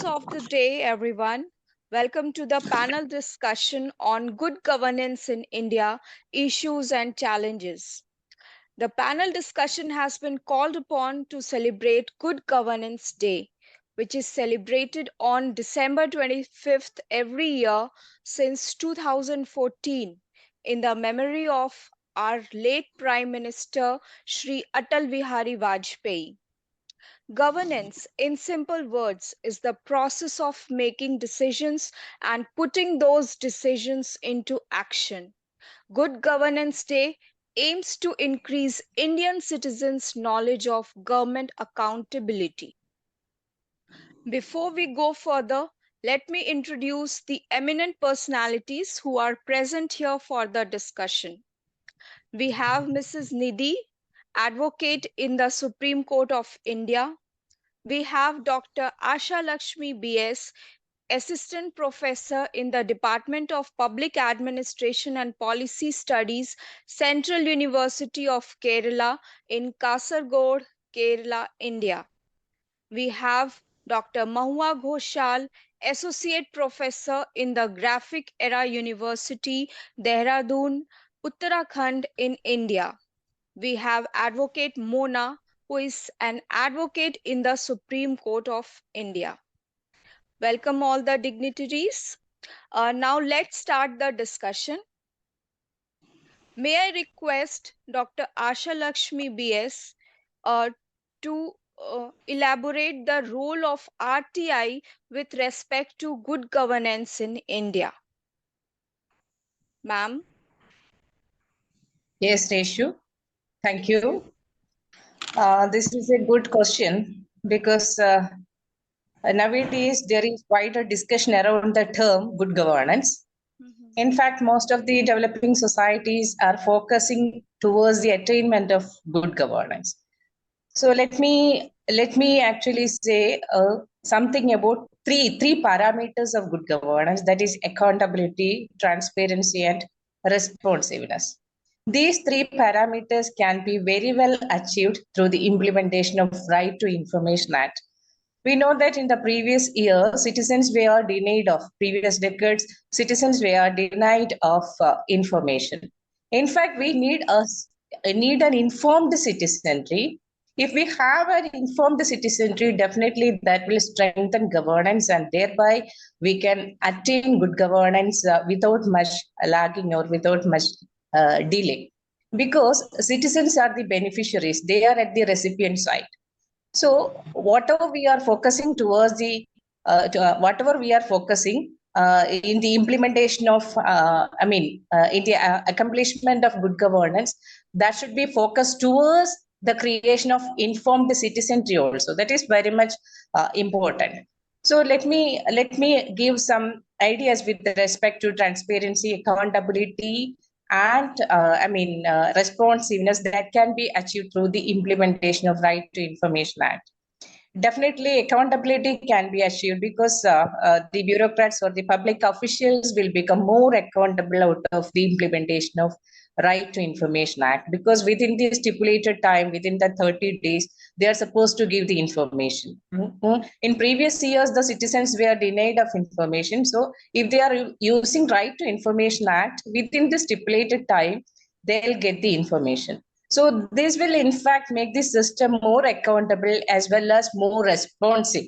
of the day, everyone. Welcome to the panel discussion on good governance in India, issues and challenges. The panel discussion has been called upon to celebrate Good Governance Day, which is celebrated on December 25th every year since 2014 in the memory of our late Prime Minister Shri Atal Bihari Vajpayee. Governance, in simple words, is the process of making decisions and putting those decisions into action. Good Governance Day aims to increase Indian citizens' knowledge of government accountability. Before we go further, let me introduce the eminent personalities who are present here for the discussion. We have Mrs. Niddhi, advocate in the Supreme Court of India. We have Dr. Ashalekshmi BS, Assistant Professor in the Department of Public Administration and Policy Studies, Central University of Kerala in Kasaragod, Kerala, India. We have Dr. Mahua Ghosal, Associate Professor in the Graphic Era University, Dehradun, Uttarakhand in India. We have Advocate Mona, who is an advocate in the Supreme Court of India. Welcome all the dignitaries. Now let's start the discussion. May I request Dr. Ashalekshmi BS to elaborate the role of RTI with respect to good governance in India. Ma'am. Yes, Reshu. Thank you. This is a good question because nowadays there is quite a discussion around the term good governance. In fact, most of the developing societies are focusing towards the attainment of good governance. So let me actually say something about three parameters of good governance, that is accountability, transparency, and responsiveness. These three parameters can be very well achieved through the implementation of Right to Information Act. We know that in the previous year, citizens were denied of previous decades, citizens were denied of information. In fact, we need an informed citizenry. If we have an informed citizenry, definitely that will strengthen governance, and thereby we can attain good governance without much lagging or without much delay. Because citizens are the beneficiaries, they are at the recipient side. So whatever we are focusing towards in the implementation of, in the accomplishment of good governance, that should be focused towards the creation of informed citizenry also. That is very much important. So let me give some ideas with respect to transparency, accountability, and responsiveness that can be achieved through the implementation of Right to Information Act. Definitely accountability can be achieved because the bureaucrats or the public officials will become more accountable out of the implementation of Right to Information Act, because within the stipulated time, within the 30 days, they are supposed to give the information. In previous years, the citizens were denied of information. So if they are using Right to Information Act, within the stipulated time, they'll get the information. So this will in fact make the system more accountable as well as more responsive.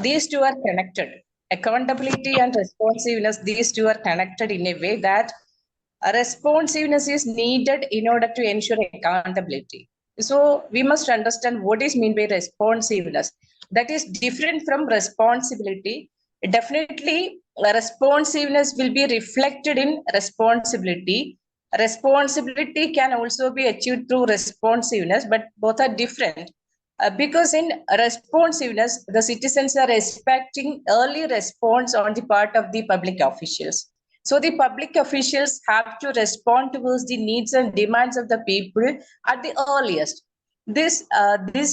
These two are connected. Accountability and responsiveness, these two are connected in a way that responsiveness is needed in order to ensure accountability. So we must understand what is meant by responsiveness. That is different from responsibility. Definitely, responsiveness will be reflected in responsibility. Responsibility can also be achieved through responsiveness, but both are different. Because in responsiveness, the citizens are expecting early response on the part of the public officials. So the public officials have to respond towards the needs and demands of the people at the earliest. This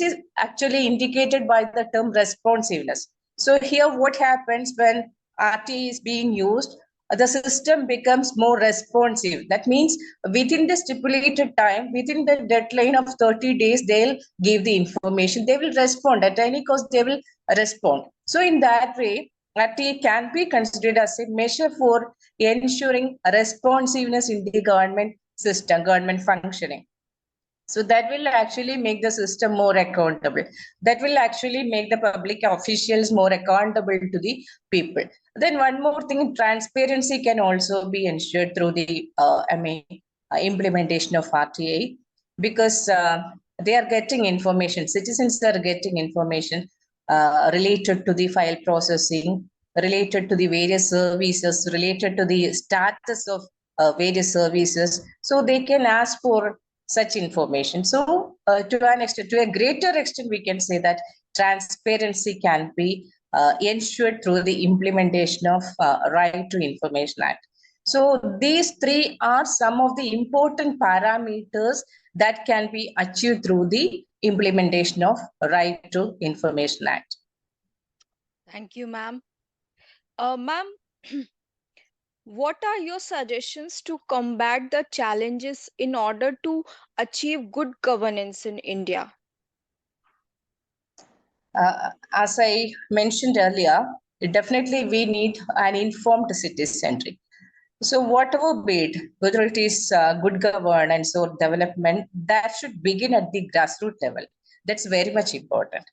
is actually indicated by the term responsiveness. So here what happens when RT is being used, the system becomes more responsive. That means within the stipulated time, within the deadline of 30 days, they'll give the information. They will respond at any cost, they will respond. So in that way, RTA can be considered as a measure for ensuring responsiveness in the government system, government functioning. So that will actually make the system more accountable. That will actually make the public officials more accountable to the people. Then one more thing, transparency can also be ensured through the, implementation of RTA, because they are getting information. Citizens are getting information related to the file processing, related to the various services, related to the status of various services. So they can ask for such information. So to an extent, to a greater extent, we can say that transparency can be ensured through the implementation of Right to Information Act. So these three are some of the important parameters that can be achieved through the implementation of Right to Information Act. Thank you, ma'am. Ma'am, what are your suggestions to combat the challenges in order to achieve good governance in India? As I mentioned earlier, definitely we need an informed citizenry. So whatever be it, whether it is good governance or development, that should begin at the grassroots level. That's very much important.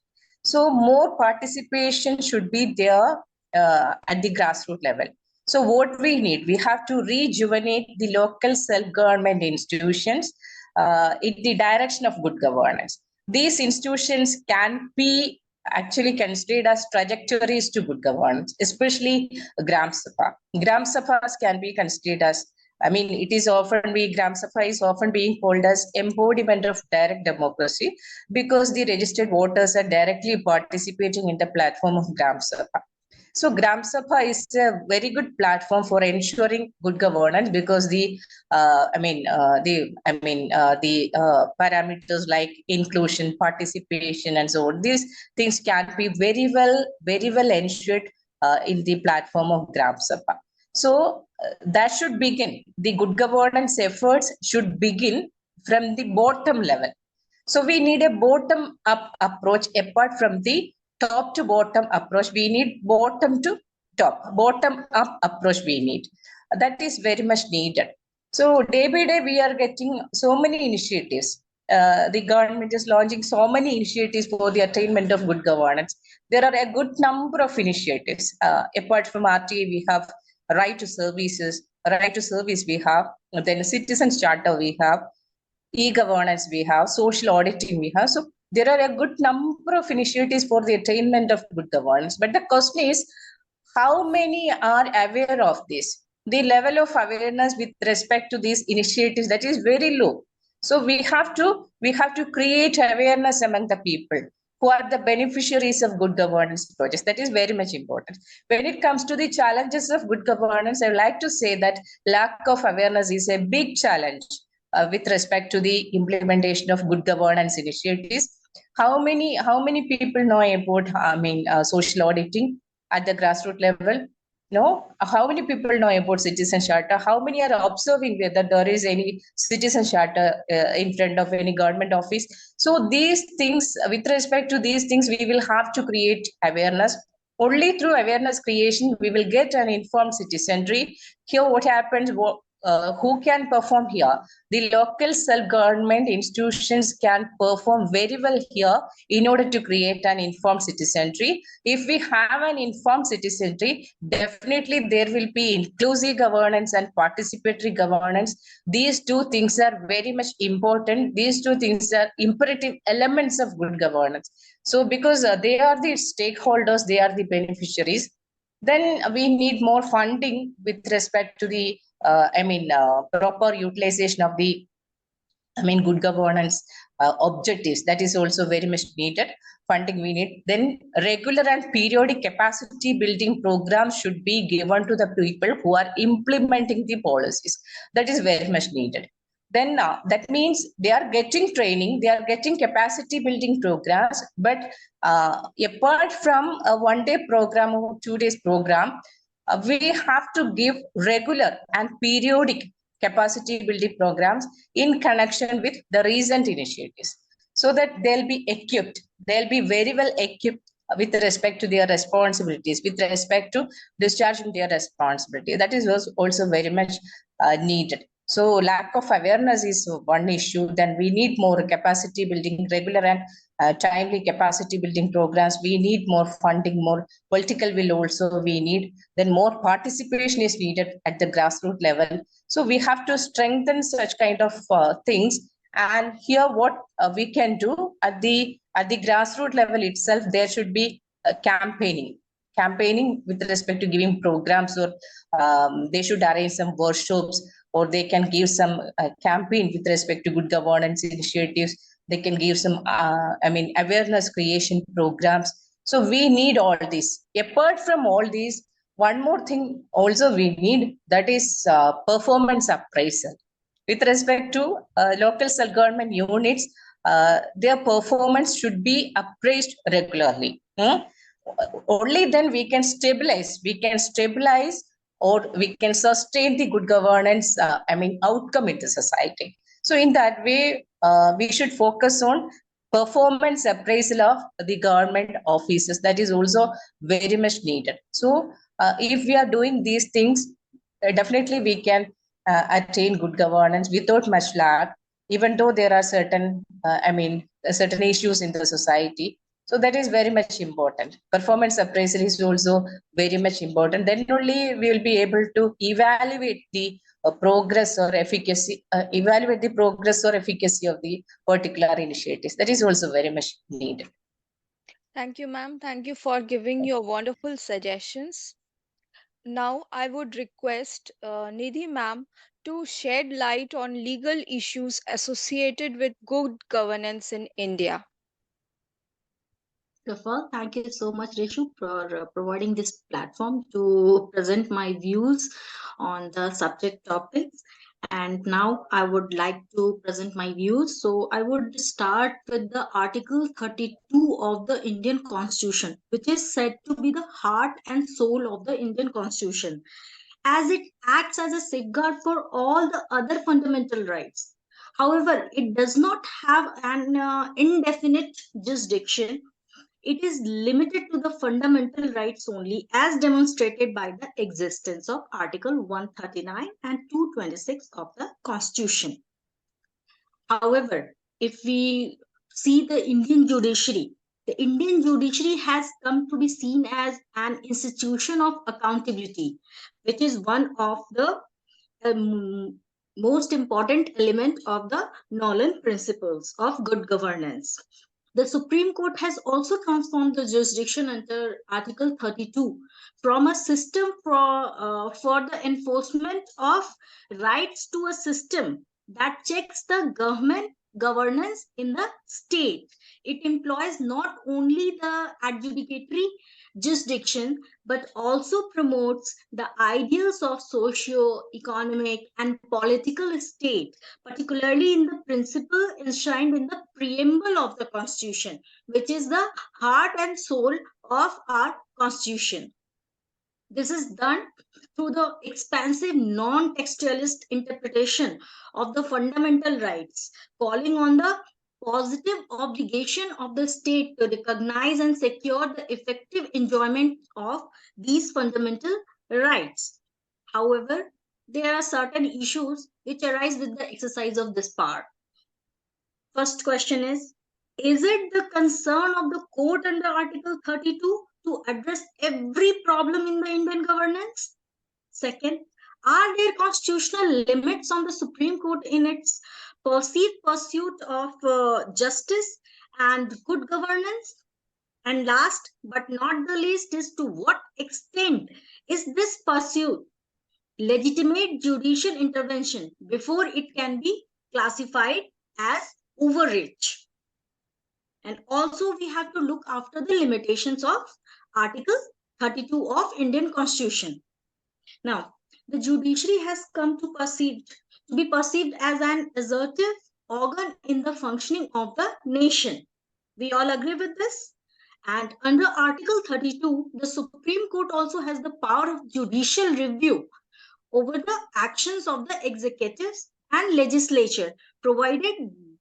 So more participation should be there at the grassroots level. So what we need, we have to rejuvenate the local self-government institutions in the direction of good governance. These institutions can be actually considered as trajectories to good governance, especially Gram Sabha. Gram Sabhas can be considered as, it is often Gram Sabha is often being called as embodiment of direct democracy, because the registered voters are directly participating in the platform of Gram Sabha. So Gram Sabha is a very good platform for ensuring good governance, because the parameters like inclusion, participation, and so on, these things can be very well ensured in the platform of Gram Sabha. So that should begin. The good governance efforts should begin from the bottom level. So we need a bottom up approach apart from the top to bottom approach. We need bottom to top, bottom up approach we need. That is very much needed. So day by day, we are getting so many initiatives. The government is launching so many initiatives for the attainment of good governance. There are a good number of initiatives. Apart from RTA, we have right to services, right to service we have, then citizens charter we have, e-governance we have, social auditing we have. So there are a good number of initiatives for the attainment of good governance. But the question is, how many are aware of this? The level of awareness with respect to these initiatives, that is very low. So we have to create awareness among the people who are the beneficiaries of good governance projects. That is very much important. When it comes to the challenges of good governance, I would like to say that lack of awareness is a big challenge with respect to the implementation of good governance initiatives. How many people know about social auditing at the grassroots level? No. How many people know about citizen charter? How many are observing whether there is any citizen charter in front of any government office? So these things, with respect to these things, we will have to create awareness. Only through awareness creation we will get an informed citizenry. Here what happens, who can perform here? The local self-government institutions can perform very well here in order to create an informed citizenry. If we have an informed citizenry, definitely there will be inclusive governance and participatory governance. These two things are very much important. These two things are imperative elements of good governance. So because they are the stakeholders, they are the beneficiaries, then we need more funding with respect to the proper utilization of the good governance objectives. That is also very much needed. Funding we need. Then regular and periodic capacity building programs should be given to the people who are implementing the policies. That is very much needed. Then that means they are getting training, they are getting capacity building programs, but apart from a 1-day program or 2 days program, we have to give regular and periodic capacity building programs in connection with the recent initiatives, so that they'll be equipped, they'll be very well equipped with respect to their responsibilities, with respect to discharging their responsibility. That is also very much needed. So lack of awareness is one issue. Then we need more capacity building, regular and timely capacity building programs. We need more funding, more political will also we need. Then more participation is needed at the grassroots level. So we have to strengthen such kind of things. And here what we can do at the grassroots level itself, there should be campaigning with respect to giving programs, or they should arrange some workshops, or they can give some campaign with respect to good governance initiatives. They can give some awareness creation programs. So we need all this. Apart from all these, one more thing also we need, that is performance appraisal with respect to local self-government units. Their performance should be appraised regularly. Only then we can stabilize, or we can sustain the good governance outcome in the society. So in that way, we should focus on performance appraisal of the government offices. That is also very much needed. So if we are doing these things, definitely we can attain good governance without much lag, even though there are certain issues in the society. So that is very much important. Performance appraisal is also very much important. Then only we will be able to evaluate the progress or efficacy, of the particular initiatives. That is also very much needed. Thank you, ma'am. Thank you for giving your wonderful suggestions. Now, I would request Nidhi ma'am to shed light on legal issues associated with good governance in India. First of all, thank you so much, Reshu, for providing this platform to present my views on the subject topics. And now I would like to present my views. So I would start with the Article 32 of the Indian Constitution, which is said to be the heart and soul of the Indian Constitution, as it acts as a safeguard for all the other fundamental rights. However, it does not have an indefinite jurisdiction. It is limited to the fundamental rights only, as demonstrated by the existence of Article 139 and 226 of the Constitution. However, if we see the Indian judiciary has come to be seen as an institution of accountability, which is one of the most important element of the Nolan principles of good governance. The Supreme Court has also transformed the jurisdiction under Article 32 from a system for the enforcement of rights to a system that checks the government governance in the state. It employs not only the adjudicatory jurisdiction but also promotes the ideals of socio-economic and political state, particularly in the principle enshrined in the preamble of the Constitution, which is the heart and soul of our Constitution. This is done through the expansive non-textualist interpretation of the fundamental rights, calling on the positive obligation of the state to recognize and secure the effective enjoyment of these fundamental rights. However, there are certain issues which arise with the exercise of this power. First question is it the concern of the court under Article 32 to address every problem in the Indian governance? Second, are there constitutional limits on the Supreme Court in its perceived pursuit of justice and good governance? And last but not the least is to what extent is this pursuit legitimate judicial intervention before it can be classified as overreach? And also we have to look after the limitations of Article 32 of Indian Constitution. Now, the judiciary has come to be perceived as an assertive organ in the functioning of the nation. We all agree with this? And under Article 32, the Supreme Court also has the power of judicial review over the actions of the executives and legislature, provided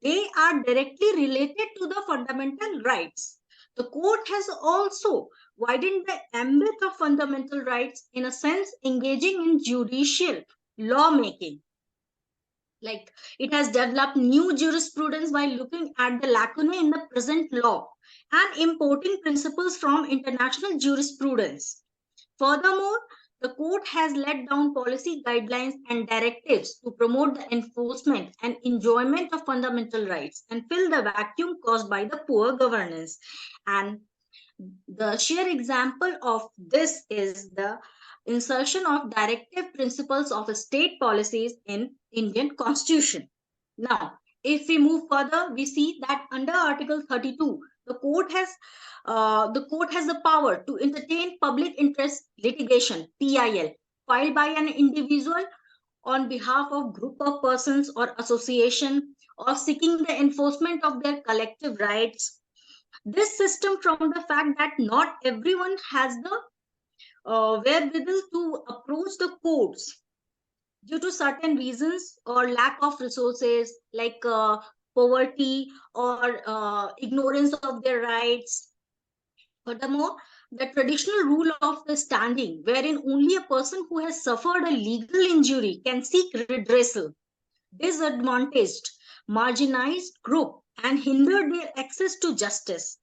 they are directly related to the fundamental rights. The court has also widened the ambit of fundamental rights, in a sense, engaging in judicial lawmaking. Like, it has developed new jurisprudence by looking at the lacunae in the present law and importing principles from international jurisprudence. Furthermore, the court has laid down policy guidelines and directives to promote the enforcement and enjoyment of fundamental rights and fill the vacuum caused by the poor governance. And the sheer example of this is the insertion of directive principles of state policies in Indian Constitution. Now, if we move further, we see that under Article 32, the court has the power to entertain public interest litigation (PIL) filed by an individual on behalf of group of persons or association, or seeking the enforcement of their collective rights. This system, from the fact that not everyone has the wherewithal to approach the courts due to certain reasons or lack of resources, like poverty or ignorance of their rights. Furthermore, the traditional rule of the standing, wherein only a person who has suffered a legal injury can seek redressal, disadvantaged, marginalized group and hinder their access to justice.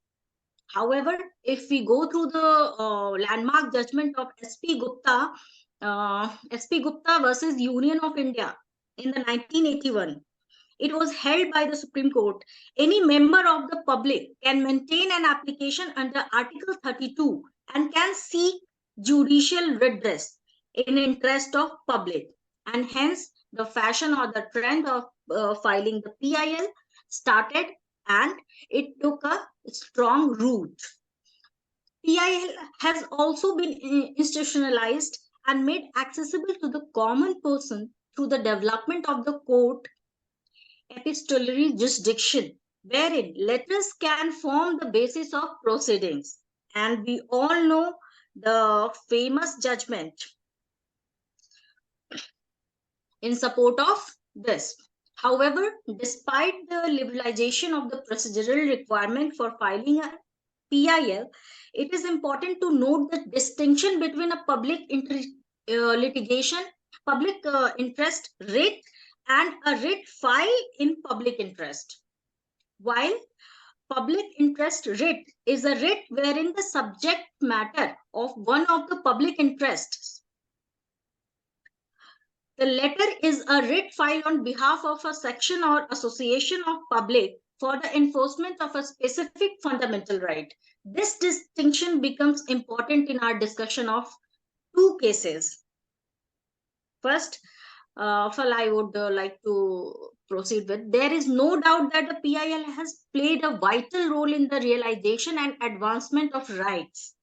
However, if we go through the landmark judgment of SP Gupta versus Union of India in the 1981, it was held by the Supreme Court. Any member of the public can maintain an application under Article 32 and can seek judicial redress in interest of public. And hence, the fashion or the trend of filing the PIL started, and it took a strong root. PIL has also been institutionalized and made accessible to the common person through the development of the court epistolary jurisdiction, wherein letters can form the basis of proceedings. And we all know the famous judgment in support of this. However, despite the liberalization of the procedural requirement for filing a PIL, it is important to note the distinction between a litigation, public interest writ, and a writ filed in public interest. While public interest writ is a writ wherein the subject matter of one of the public interests, the latter is a writ filed on behalf of a section or association of public for the enforcement of a specific fundamental right. This distinction becomes important in our discussion of two cases. First, I would like to proceed with. There is no doubt that the PIL has played a vital role in the realization and advancement of rights.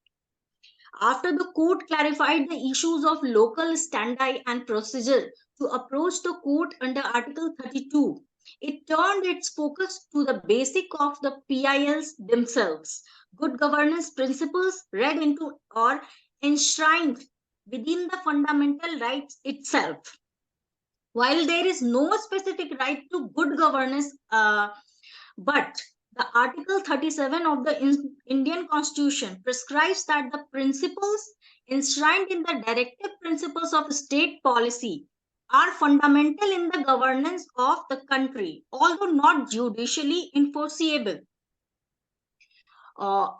After the court clarified the issues of local standi and procedure to approach the court under Article 32, it turned its focus to the basic of the PILs themselves, good governance principles read into or enshrined within the fundamental rights itself. While there is no specific right to good governance, but the Article 37 of the Indian Constitution prescribes that the principles enshrined in the directive principles of state policy are fundamental in the governance of the country, although not judicially enforceable.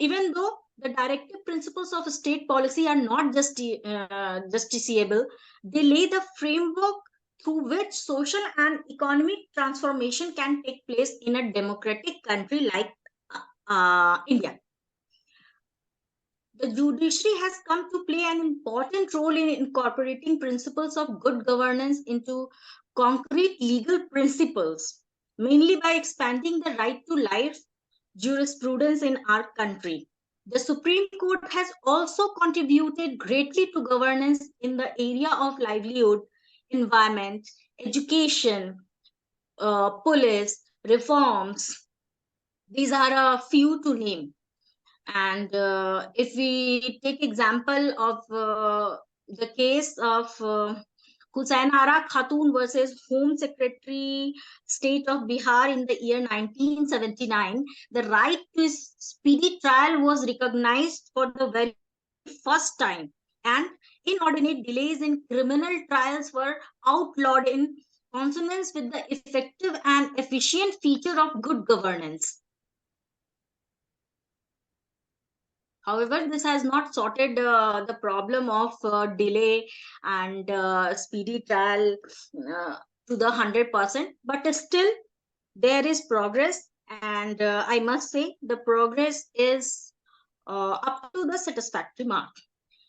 Even though the directive principles of state policy are not justiciable, they lay the framework through which social and economic transformation can take place in a democratic country like India. The judiciary has come to play an important role in incorporating principles of good governance into concrete legal principles, mainly by expanding the right to life jurisprudence in our country. The Supreme Court has also contributed greatly to governance in the area of livelihood, environment, education, police, reforms. These are a few to name. And if we take example of the case of Hussain Ara Khatun versus Home Secretary State of Bihar in the year 1979, the right to speedy trial was recognized for the very first time, and inordinate delays in criminal trials were outlawed in consonance with the effective and efficient feature of good governance. However, this has not sorted the problem of delay and speedy trial to the 100%, but still there is progress, and I must say the progress is up to the satisfactory mark.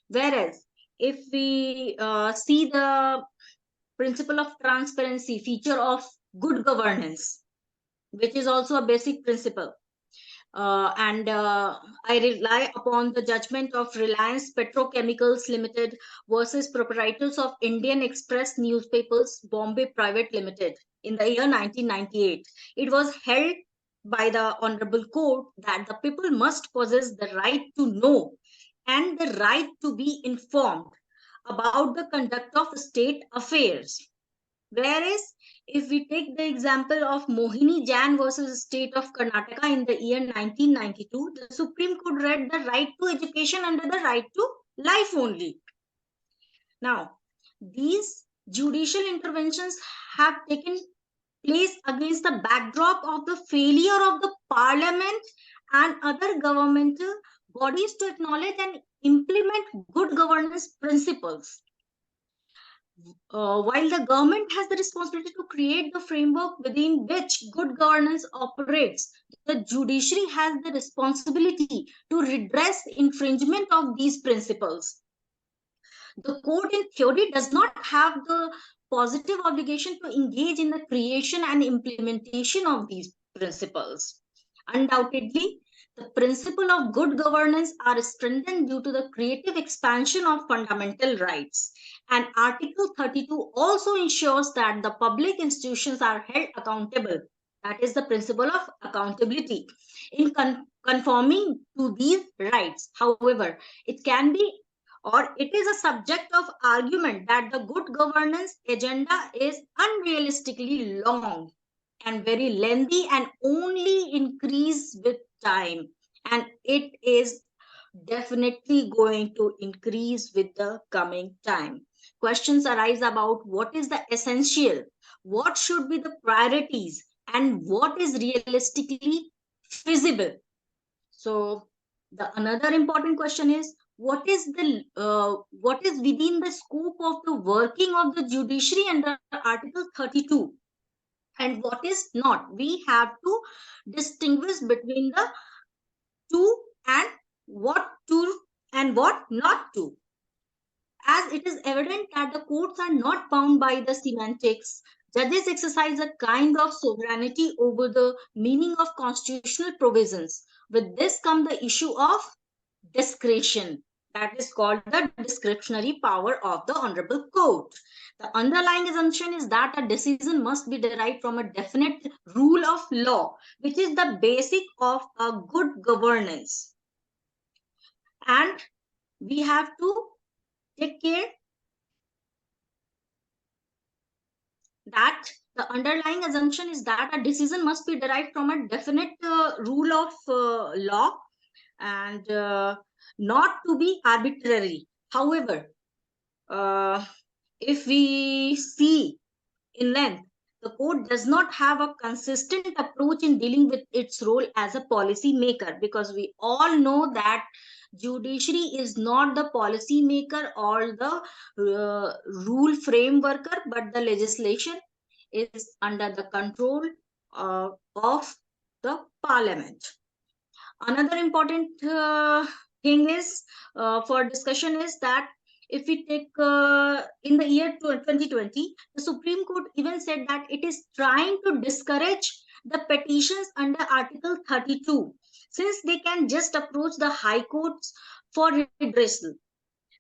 Whereas, if we see the principle of transparency, feature of good governance, which is also a basic principle, and I rely upon the judgment of Reliance Petrochemicals Limited versus proprietors of Indian Express Newspapers Bombay Private Limited in the year 1998. It was held by the Honorable Court that the people must possess the right to know and the right to be informed about the conduct of state affairs. Whereas, if we take the example of Mohini Jain versus State of Karnataka in the year 1992, the Supreme Court read the right to education under the right to life only. Now, these judicial interventions have taken place against the backdrop of the failure of the parliament and other governmental bodies to acknowledge and implement good governance principles. While the government has the responsibility to create the framework within which good governance operates, the judiciary has the responsibility to redress infringement of these principles. The court in theory does not have the positive obligation to engage in the creation and implementation of these principles. Undoubtedly, the principle of good governance are strengthened due to the creative expansion of fundamental rights. And Article 32 also ensures that the public institutions are held accountable. That is the principle of accountability in conforming to these rights. However, it can be or it is a subject of argument that the good governance agenda is unrealistically long and very lengthy and only increase with time, and it is definitely going to increase with the coming time. Questions arise about what is the essential, what should be the priorities, and what is realistically feasible. So the another important question is what is within the scope of the working of the judiciary under Article 32 and what is not. We have to distinguish between the two and what to and what not to. As it is evident that the courts are not bound by the semantics, judges exercise a kind of sovereignty over the meaning of constitutional provisions. With this comes the issue of discretion. That is called the discretionary power of the Honorable Court. The underlying assumption is that a decision must be derived from a definite rule of law, which is the basic of a good governance. And we have to take care that the underlying assumption is that a decision must be derived from a definite rule of law and not to be arbitrary. However, if we see in length, the court does not have a consistent approach in dealing with its role as a policy maker, because we all know that judiciary is not the policy maker or the rule frameworker, but the legislation is under the control of the parliament. Another important thing is for discussion is that if we take in the year 2020, the Supreme Court even said that it is trying to discourage the petitions under Article 32, since they can just approach the High Courts for redressal.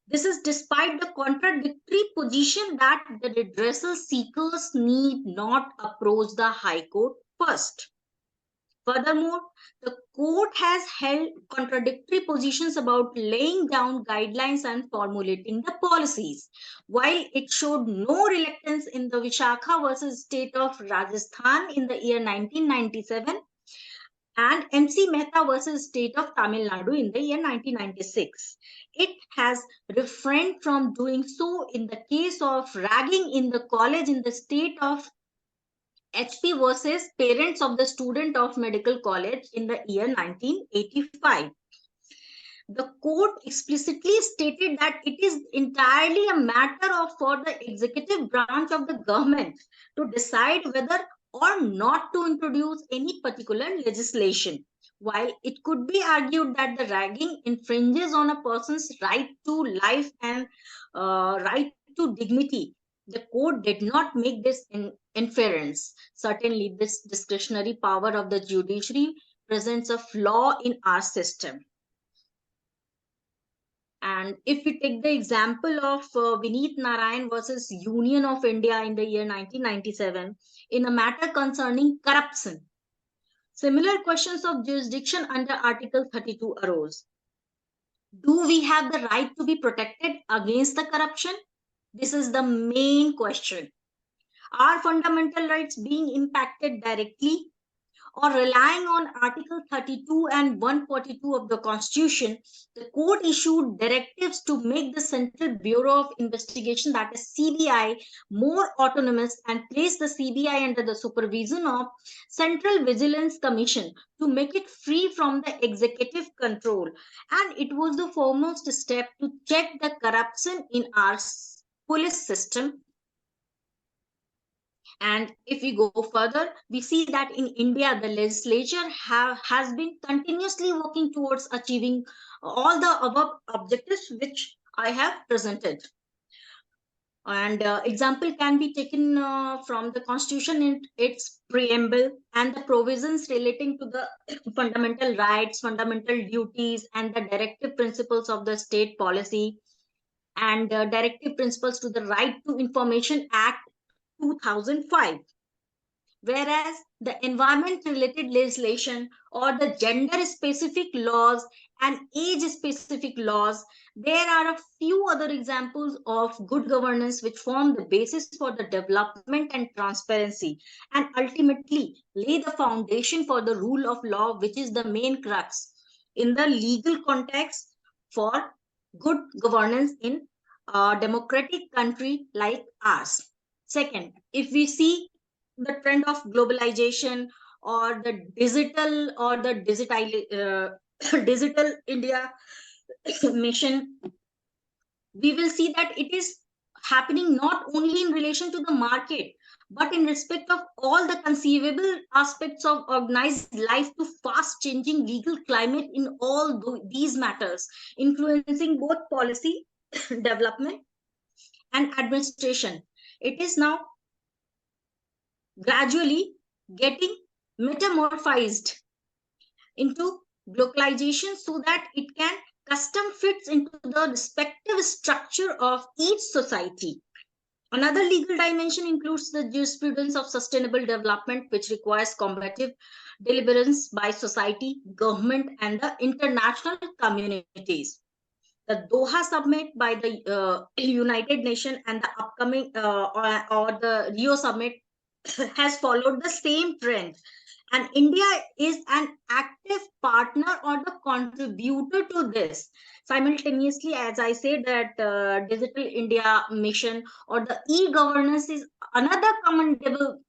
This is despite the contradictory position that the redressal seekers need not approach the High Court first. Furthermore, the court has held contradictory positions about laying down guidelines and formulating the policies. While it showed no reluctance in the Vishakha versus state of Rajasthan in the year 1997 and MC Mehta versus state of Tamil Nadu in the year 1996, it has refrained from doing so in the case of ragging in the college in the state of HP versus parents of the student of medical college in the year 1985. The court explicitly stated that it is entirely a matter of for the executive branch of the government to decide whether or not to introduce any particular legislation. While it could be argued that the ragging infringes on a person's right to life and right to dignity, the court did not make this inference. Certainly, this discretionary power of the judiciary presents a flaw in our system. And if we take the example of Vineet Narayan versus Union of India in the year 1997, in a matter concerning corruption, similar questions of jurisdiction under Article 32 arose. Do we have the right to be protected against the corruption? This is the main question. Are fundamental rights being impacted directly or relying on Article 32 and 142 of the Constitution? The court issued directives to make the Central Bureau of Investigation, that is CBI, more autonomous and place the CBI under the supervision of Central Vigilance Commission to make it free from the executive control. And it was the foremost step to check the corruption in our police system. And if we go further, we see that in India, the legislature has been continuously working towards achieving all the above objectives which I have presented. And example can be taken from the Constitution in its preamble and the provisions relating to the fundamental rights, fundamental duties, and the directive principles of the state policy, and directive principles to the Right to Information Act 2005. Whereas the environment related legislation or the gender specific laws and age specific laws, there are a few other examples of good governance which form the basis for the development and transparency and ultimately lay the foundation for the rule of law, which is the main crux in the legal context for good governance in a democratic country like ours. Second, if we see the trend of globalization or the digital India mission, we will see that it is happening not only in relation to the market, but in respect of all the conceivable aspects of organized life to fast changing legal climate in all these matters, influencing both policy development and administration. It is now gradually getting metamorphosed into globalization so that it can custom fits into the respective structure of each society. Another legal dimension includes the jurisprudence of sustainable development, which requires combative deliverance by society, government, and the international communities. The Doha Summit by the United Nations and the upcoming or the Rio Summit has followed the same trend, and India is an active partner or the contributor to this. Simultaneously, as I said, that Digital India mission or the e-governance is another commendable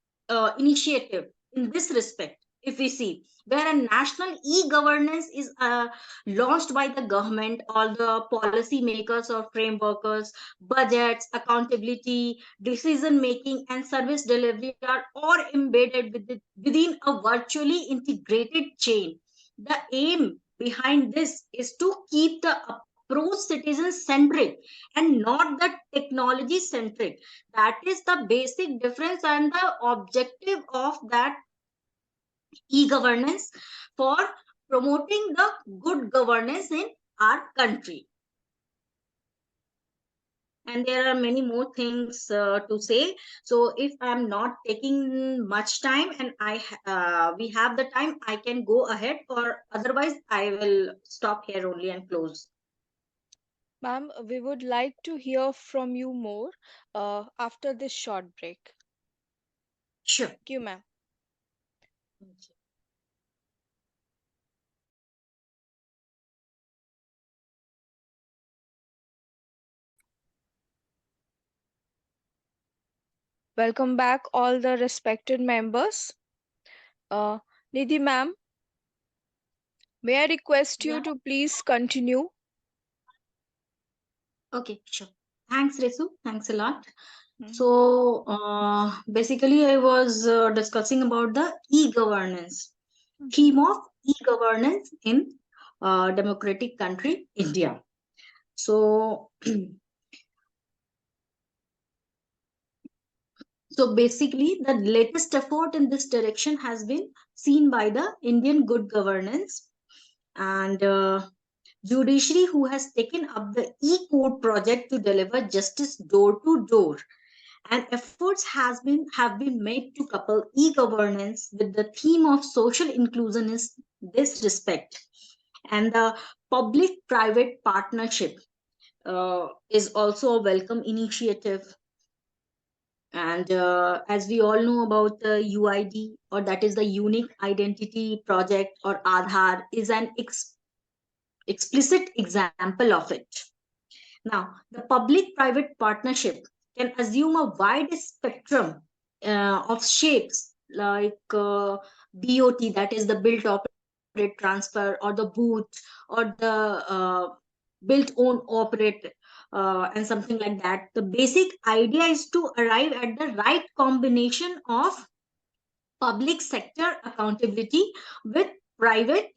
initiative in this respect. If we see where a national e-governance is launched by the government, all the policy makers or frameworkers, budgets, accountability, decision making, and service delivery are all embedded within a virtually integrated chain. The aim behind this is to keep the approach citizen centric and not the technology centric. That is the basic difference and the objective of that e-governance for promoting the good governance in our country. And there are many more things to say. So if I'm not taking much time and we have the time, I can go ahead, or otherwise I will stop here only and close. Ma'am, we would like to hear from you more after this short break. Sure. Thank you, ma'am. Welcome back, all the respected members. Uh, Nidhi ma'am, may I request you Yeah. to please continue? Okay, sure. Thanks, Resu. Thanks a lot. Mhm. So basically, I was discussing about the e-governance, theme of e-governance in democratic country India. So so basically, the latest effort in this direction has been seen by the Indian good governance and judiciary, who has taken up the e-court project to deliver justice door to door. And efforts have been made to couple e-governance with the theme of social inclusion in this respect. And the public-private partnership is also a welcome initiative. And as we all know about the UID, or that is the Unique Identity Project, or Aadhaar, is an explicit example of it. Now, the public-private partnership can assume a wide spectrum of shapes, like BOT, that is the build, operate, transfer, or the boot, or the build, own, operate, and something like that. The basic idea is to arrive at the right combination of public sector accountability with private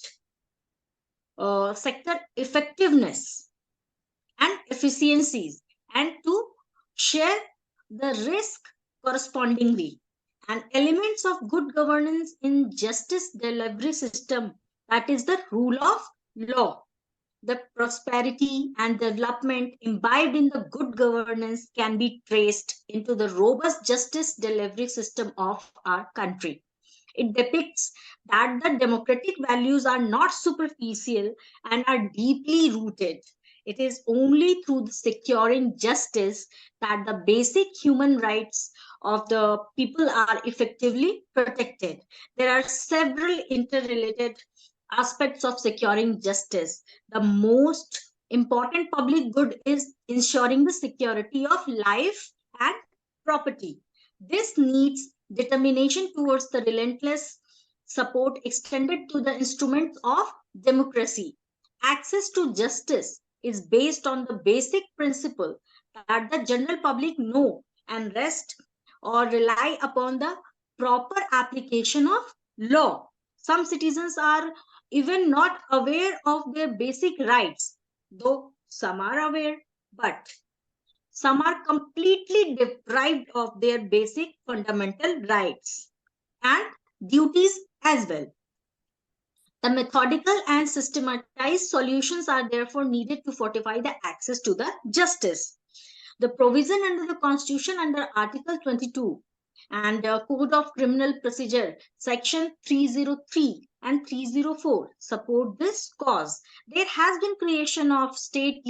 sector effectiveness and efficiencies, and to share the risk correspondingly. And elements of good governance in justice delivery system, that is the rule of law, the prosperity and development imbibed in the good governance can be traced into the robust justice delivery system of our country. It depicts that the democratic values are not superficial and are deeply rooted. It is only through securing justice that the basic human rights of the people are effectively protected. There are several interrelated aspects of securing justice. The most important public good is ensuring the security of life and property. This needs determination towards the relentless support extended to the instruments of democracy. Access to justice is based on the basic principle that the general public know and rest or rely upon the proper application of law. Some citizens are even not aware of their basic rights, though some are aware, but some are completely deprived of their basic fundamental rights and duties as well. The methodical and systematized solutions are therefore needed to fortify the access to the justice. The provision under the Constitution under Article 22 and Code of Criminal Procedure, Section 303 and 304 support this cause. There has been creation of state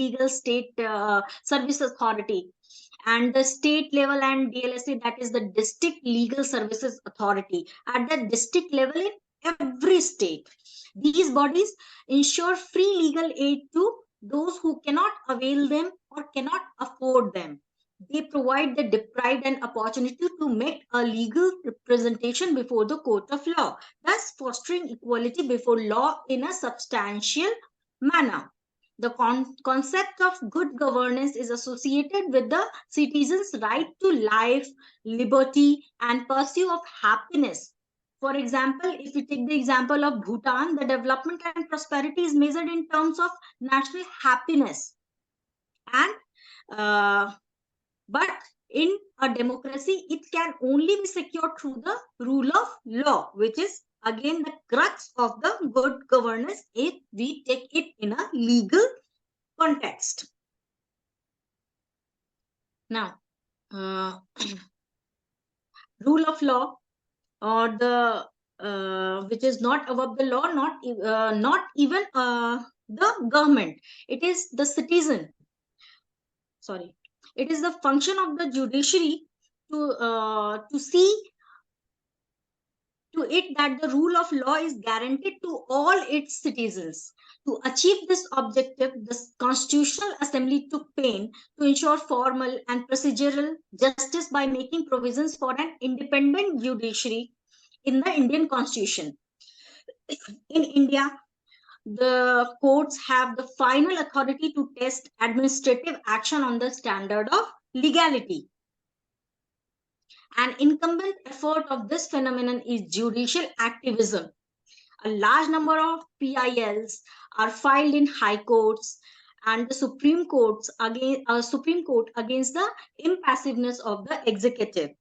service authority, and the state level and DLSA, that is the District Legal Services Authority, at the district level in every state. These bodies ensure free legal aid to those who cannot avail them or cannot afford them. They provide the deprived an opportunity to make a legal representation before the court of law, thus fostering equality before law in a substantial manner. The concept of good governance is associated with the citizens' right to life, liberty, and pursuit of happiness. For example, if we take the example of Bhutan, the development and prosperity is measured in terms of national happiness. And but in a democracy, it can only be secured through the rule of law, which is again the crux of the good governance if we take it in a legal context. Now, rule of law, or the which is not above the law, not even the government. It is the citizen. Sorry, it is the function of the judiciary to see to it that the rule of law is guaranteed to all its citizens. To achieve this objective, the Constitutional Assembly took pain to ensure formal and procedural justice by making provisions for an independent judiciary in the Indian Constitution. In India, the courts have the final authority to test administrative action on the standard of legality. An incumbent effort of this phenomenon is judicial activism. A large number of PILs are filed in high courts and the Supreme Court against the impassiveness of the executive.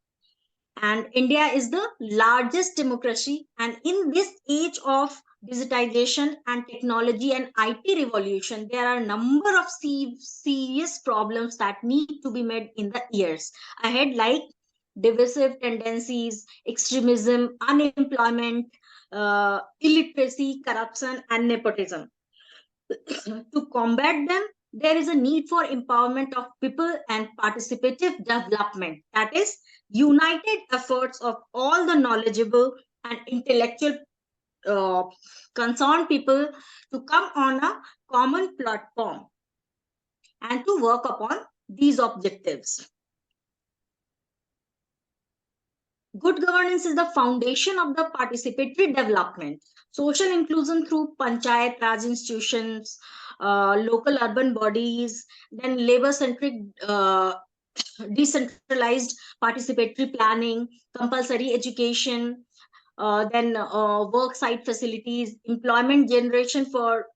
And India is the largest democracy, and in this age of digitization and technology and IT revolution, there are a number of serious problems that need to be made in the years ahead, like divisive tendencies, extremism, unemployment, illiteracy, corruption, and nepotism. To combat them, there is a need for empowerment of people and participative development. That is, united efforts of all the knowledgeable and intellectual concerned people to come on a common platform and to work upon these objectives. Good governance is the foundation of the participatory development. Social inclusion through panchayat raj institutions, local urban bodies, then labor-centric decentralized participatory planning, compulsory education, then work site facilities, employment generation for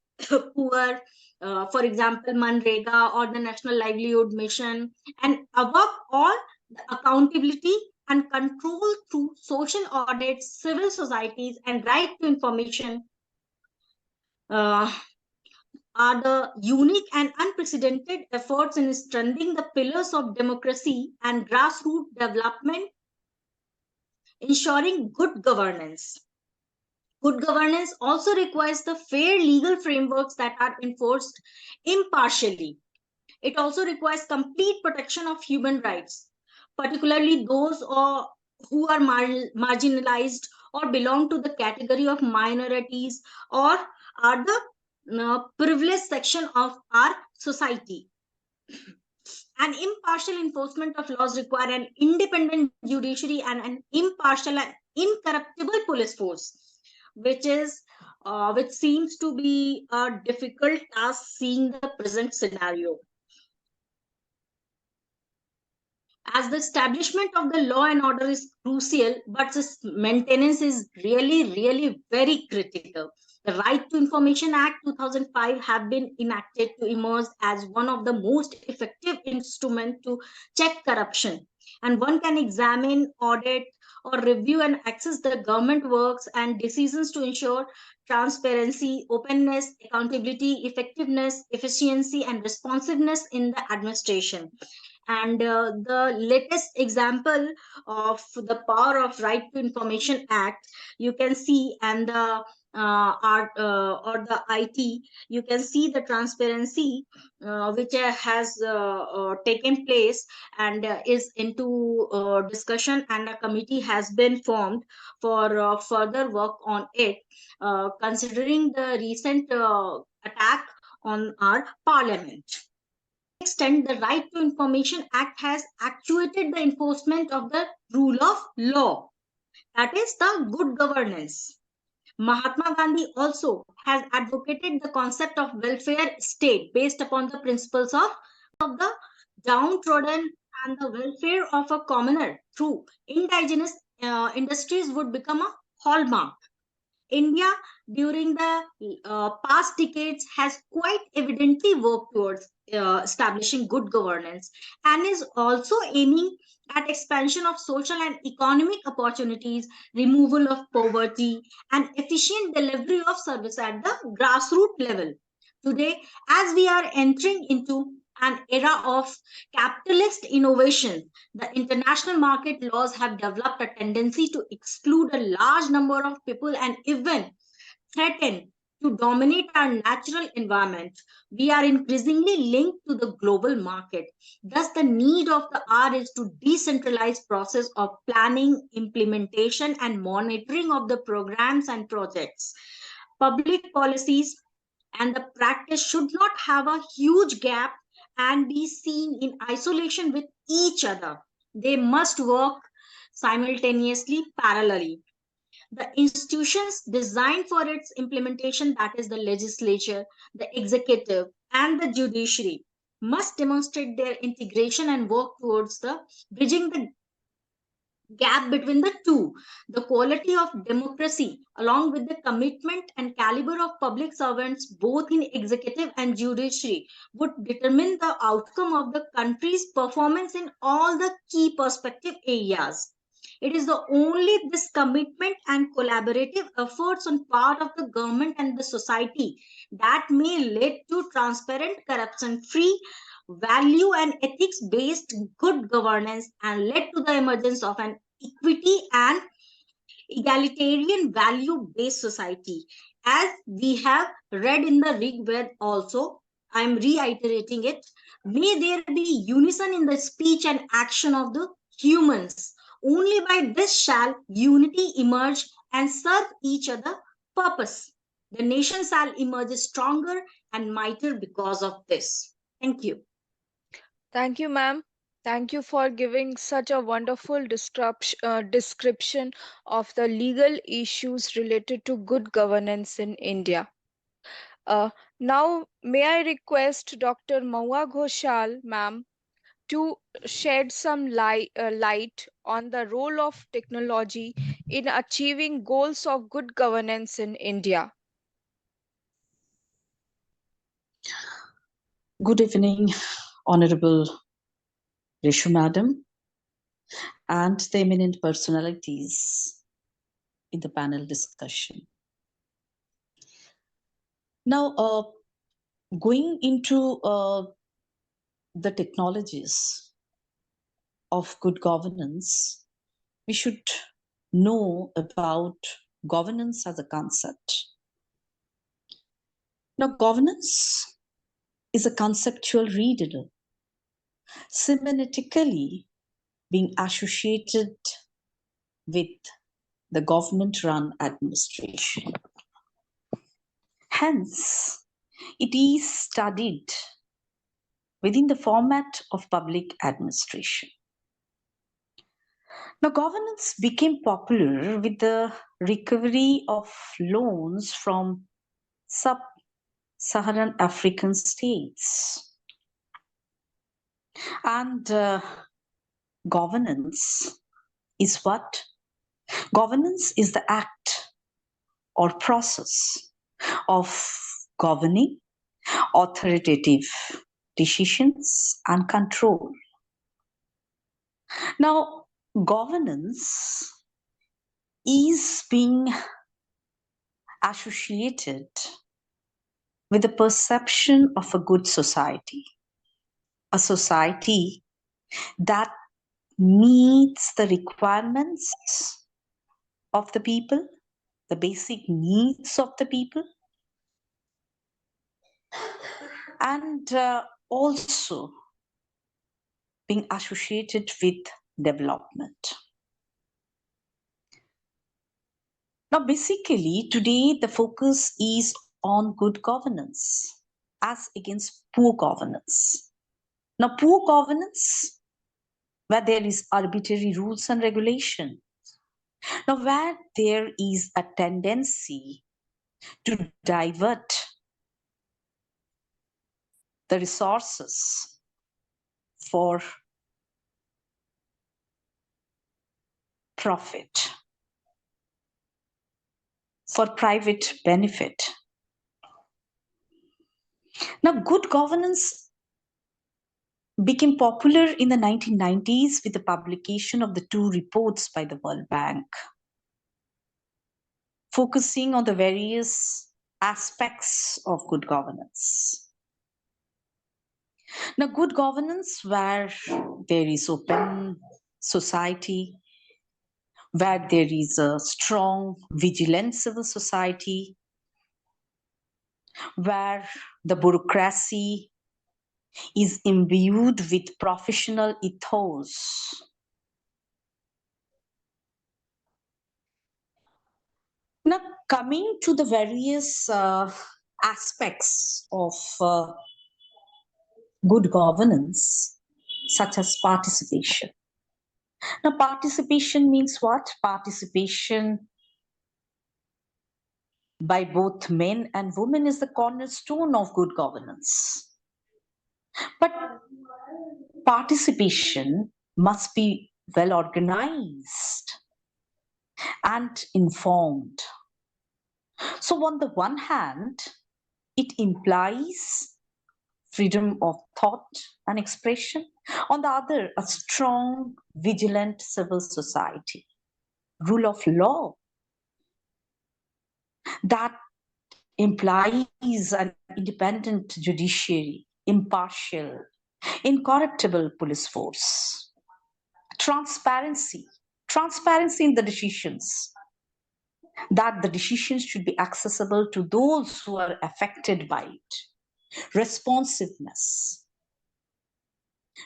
poor, for example, Manrega or the National Livelihood Mission, and above all, the accountability and control through social audits, civil societies, and right to information are the unique and unprecedented efforts in strengthening the pillars of democracy and grassroots development, ensuring good governance. Good governance also requires the fair legal frameworks that are enforced impartially. It also requires complete protection of human rights, particularly those who are marginalized or belong to the category of minorities or are the privileged section of our society. An impartial enforcement of laws require an independent judiciary and an impartial and incorruptible police force, which seems to be a difficult task seeing the present scenario. As the establishment of the law and order is crucial, but its maintenance is really very critical. The Right to Information Act 2005 have been enacted to emerge as one of the most effective instruments to check corruption. And one can examine, audit, or review and access the government works and decisions to ensure transparency, openness, accountability, effectiveness, efficiency, and responsiveness in the administration. And the latest example of the power of Right to Information Act, you can see, and the art or the IT, you can see the transparency which has taken place and is into discussion, and a committee has been formed for further work on it, considering the recent attack on our parliament. Extent, the Right to Information Act has actuated the enforcement of the rule of law, that is the good governance. Mahatma Gandhi also has advocated the concept of welfare state based upon the principles of the downtrodden, and the welfare of a commoner through indigenous industries would become a hallmark. India during the past decades has quite evidently worked towards establishing good governance and is also aiming at expansion of social and economic opportunities, removal of poverty, and efficient delivery of service at the grassroots level. Today, as we are entering into an era of capitalist innovation, the international market laws have developed a tendency to exclude a large number of people and even threaten to dominate our natural environment. We are increasingly linked to the global market. Thus, the need of the hour is to decentralize process of planning, implementation, and monitoring of the programs and projects. Public policies and the practice should not have a huge gap and be seen in isolation with each other. They must work simultaneously, parallelly. The institutions designed for its implementation, that is the legislature, the executive, and the judiciary, must demonstrate their integration and work towards the bridging the gap between the two. The quality of democracy, along with the commitment and caliber of public servants, both in executive and judiciary, would determine the outcome of the country's performance in all the key perspective areas. It is the only this commitment and collaborative efforts on part of the government and the society that may lead to transparent, corruption-free, value and ethics based good governance and led to the emergence of an equity and egalitarian value based society. As we have read in the Rig Ved also, I am reiterating it. May there be unison in the speech and action of the humans. Only by this shall unity emerge and serve each other purpose. The nation shall emerge stronger and mightier because of this. Thank you. Thank you, ma'am. Thank you for giving such a wonderful description of the legal issues related to good governance in India. Uh, Now, may I request Dr. Mahua Ghoshal, ma'am, to shed some light on the role of technology in achieving goals of good governance in India. Good evening, Honorable Rishu Madam, and the eminent personalities in the panel discussion. Now, going into the technologies of good governance, we should know about governance as a concept. Now, governance is a conceptual riddle, semantically being associated with the government-run administration. Hence, it is studied within the format of public administration. Now, governance became popular with the recovery of loans from sub-Saharan African states. And governance is what? Governance is the act or process of governing, authoritative decisions, and control. Now, governance is being associated with the perception of a good society, a society that meets the requirements of the people, the basic needs of the people, and also being associated with development. Now, basically, today the focus is on good governance as against poor governance. Now, poor governance, where there is arbitrary rules and regulation. Now, where there is a tendency to divert the resources for profit, for private benefit. Now, good governance became popular in the 1990s with the publication of the two reports by the World Bank, focusing on the various aspects of good governance. Now, good governance where there is open society, where there is a strong, vigilant civil society, where the bureaucracy is imbued with professional ethos. Now, coming to the various aspects of good governance, such as participation. Now, participation means what? Participation by both men and women is the cornerstone of good governance. But participation must be well organized and informed. So, on the one hand, it implies freedom of thought and expression. On the other, a strong, vigilant civil society, rule of law that implies an independent judiciary, impartial, incorruptible police force, transparency, transparency in the decisions, that the decisions should be accessible to those who are affected by it, responsiveness,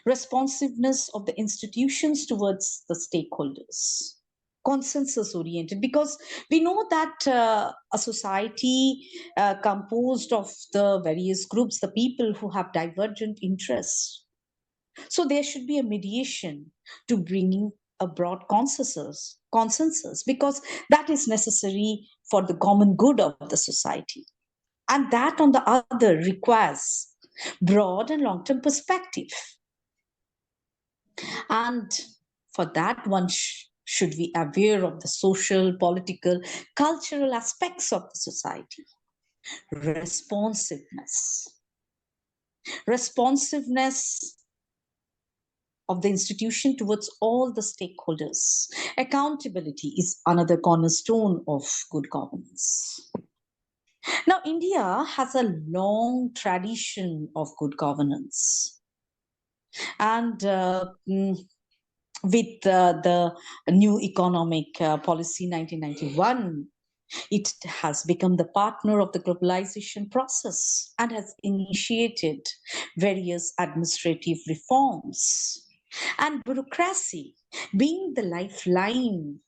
responsiveness of the institutions towards the stakeholders, consensus oriented, because we know that a society composed of the various groups, the people who have divergent interests, so there should be a mediation to bringing a broad consensus, because that is necessary for the common good of the society, and that on the other requires broad and long-term perspective. And for that, one should be aware of the social, political, cultural aspects of the society. Responsiveness. Responsiveness of the institution towards all the stakeholders. Accountability is another cornerstone of good governance. Now, India has a long tradition of good governance. And with the new economic policy 1991, it has become the partner of the globalization process and has initiated various administrative reforms. And bureaucracy being the lifeline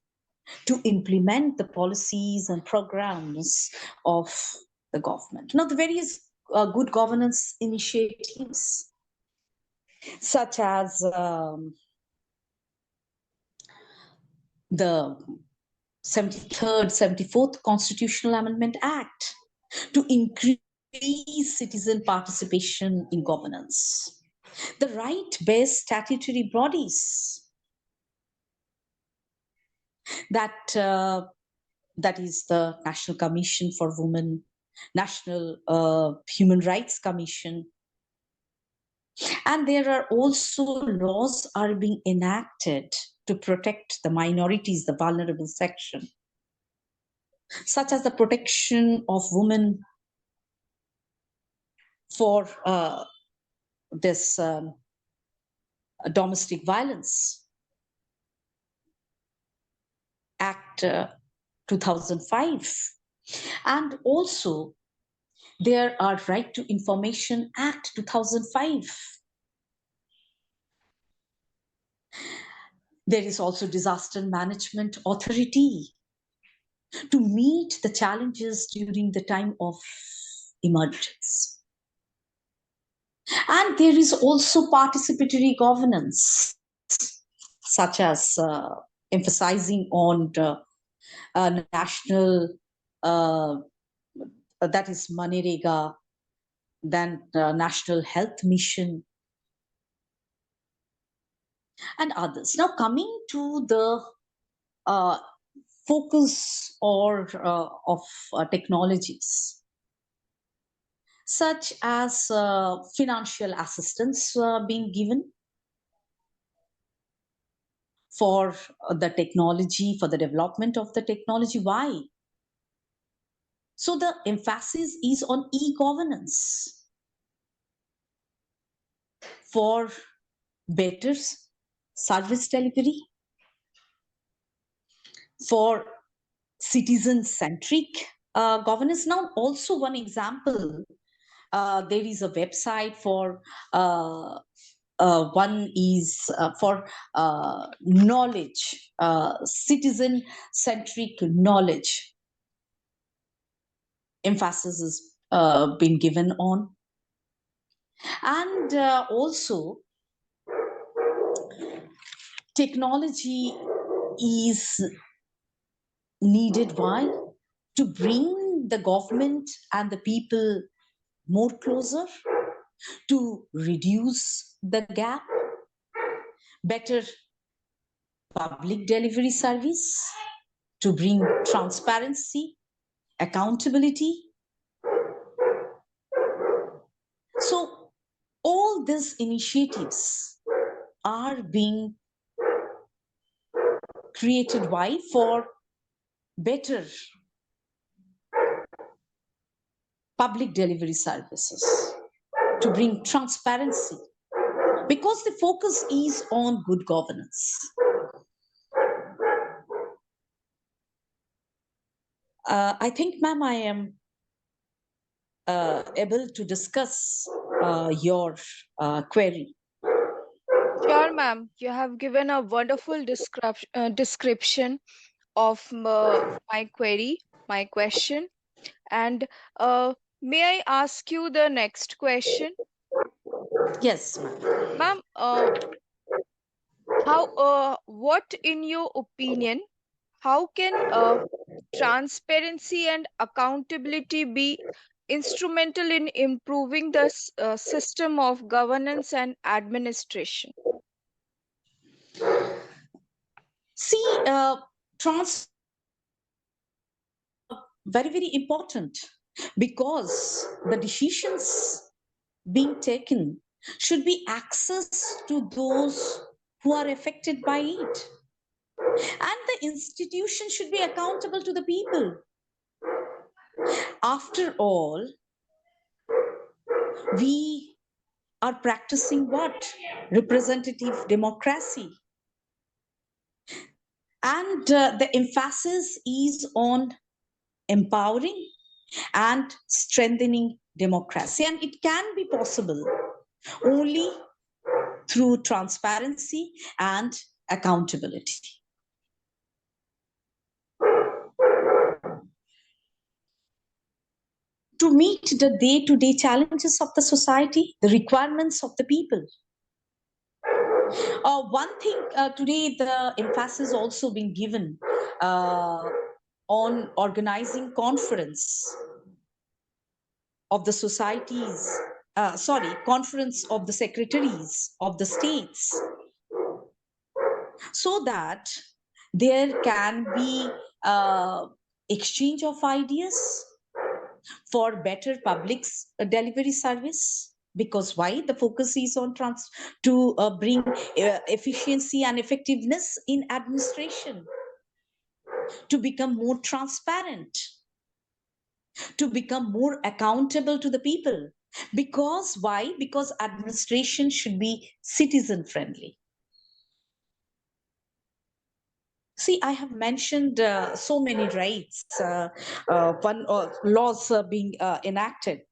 to implement the policies and programs of the government. Now, the various good governance initiatives, such as the 73rd, 74th Constitutional Amendment Act to increase citizen participation in governance. The right-based statutory bodies that is the National Commission for Women, National Human Rights Commission. And there are also laws are being enacted to protect the minorities, the vulnerable section, such as the protection of women for this domestic violence Act 2005. And also there are Right to Information Act 2005. There is also Disaster Management Authority to meet the challenges during the time of emergence. And there is also participatory governance, such as emphasizing on national, that is Manrega, then National Health Mission, and others. Now, coming to the focus of technologies, such as financial assistance being given for the technology, for the development of the technology. Why? So the emphasis is on e-governance. for better service delivery, for citizen-centric governance. Now, also one example, there is a website for one is for knowledge, citizen-centric knowledge. Emphasis is been given on. And also, technology is needed. Why? To bring the government and the people more closer, to reduce the gap, better public delivery service, to bring transparency, accountability. So all these initiatives are being created. Why? For better public delivery services, to bring transparency, because the focus is on good governance. I think, ma'am, I am able to discuss your query. Sure, ma'am. You have given a wonderful description of my query, my question. And may I ask you the next question? Yes, ma'am. Ma'am, what in your opinion, how can transparency and accountability be instrumental in improving the system of governance and administration? See, very, very important, because the decisions being taken should be access to those who are affected by it. And the institution should be accountable to the people. After all, we are practicing what? Representative democracy. And the emphasis is on empowering and strengthening democracy. And it can be possible only through transparency and accountability. To meet the day-to-day challenges of the society, the requirements of the people. One thing today, the emphasis also been given on organizing conference of the societies, conference of the secretaries of the states, so that there can be exchange of ideas for better public delivery service. Because why? The focus is on to bring efficiency and effectiveness in administration, to become more transparent, to become more accountable to the people. Because why? Because administration should be citizen friendly. See, I have mentioned so many rights, laws being enacted,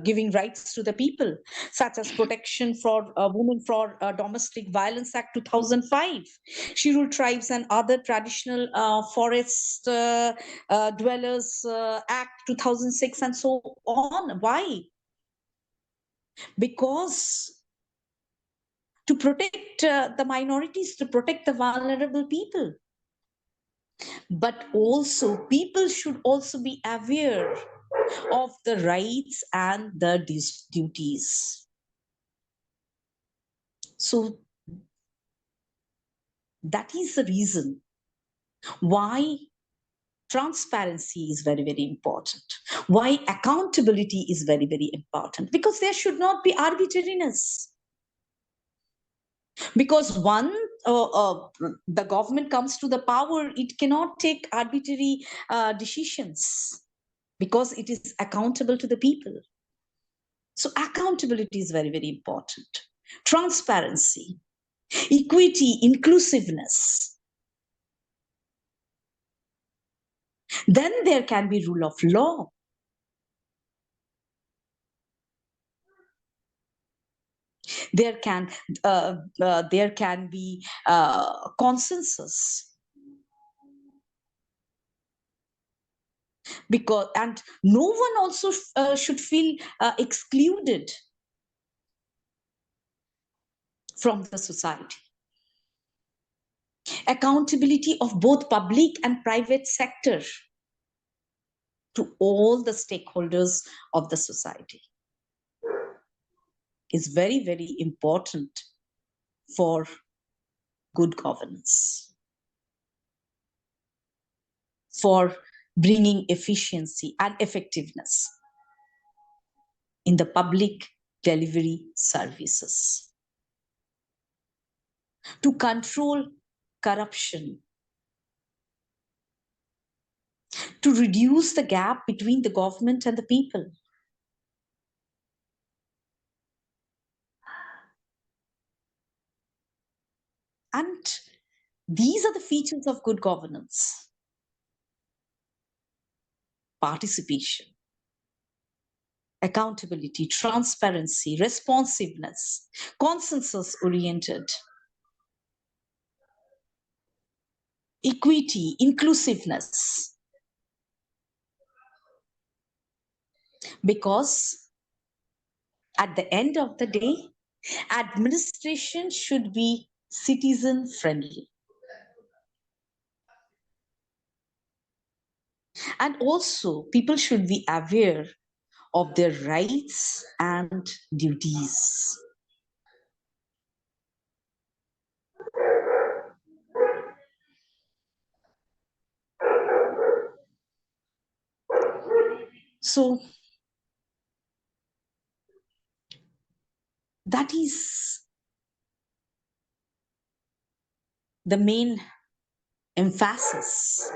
giving rights to the people, such as Protection for Women for Domestic Violence Act 2005, Scheduled Tribes and Other Traditional Forest Dwellers Act 2006, and so on. Why? Because to protect the minorities, to protect the vulnerable people. But also, people should also be aware of the rights and the duties. So that is the reason why transparency is very, very important. Why accountability is very, very important. Because there should not be arbitrariness. Because the government comes to the power, it cannot take arbitrary decisions, because it is accountable to the people. So accountability is very, very important. Transparency, equity, inclusiveness. Then there can be rule of law. There can be consensus, because and no one also should feel excluded from the society. Accountability of both public and private sector to all the stakeholders of the society is very, very important for good governance, for bringing efficiency and effectiveness in the public delivery services, to control corruption, to reduce the gap between the government and the people. And these are the features of good governance. Participation, accountability, transparency, responsiveness, consensus-oriented, equity, inclusiveness. Because at the end of the day, administration should be citizen-friendly. And also, people should be aware of their rights and duties. So, that is the main emphasis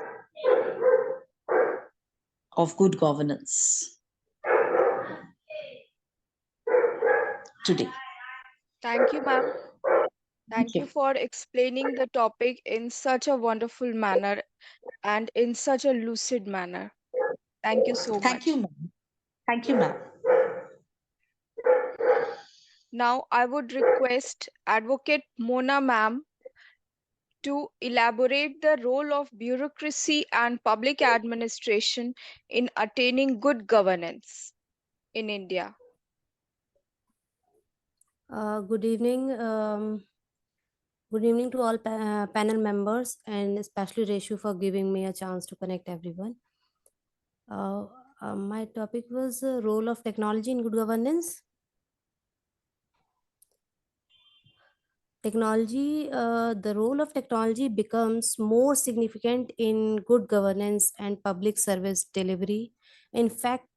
of good governance today. Thank you, ma'am. Thank Thank you. you for explaining the topic in such a wonderful manner and in such a lucid manner. Thank you so Thank you, much. ma'am. Thank you, ma'am. Now, I would request Advocate Mona ma'am to elaborate the role of bureaucracy and public administration in attaining good governance in India. Good evening. Good evening to all panel members, and especially Reshu for giving me a chance to connect everyone. My topic was role of technology in good governance. The role of technology becomes more significant in good governance and public service delivery. In fact,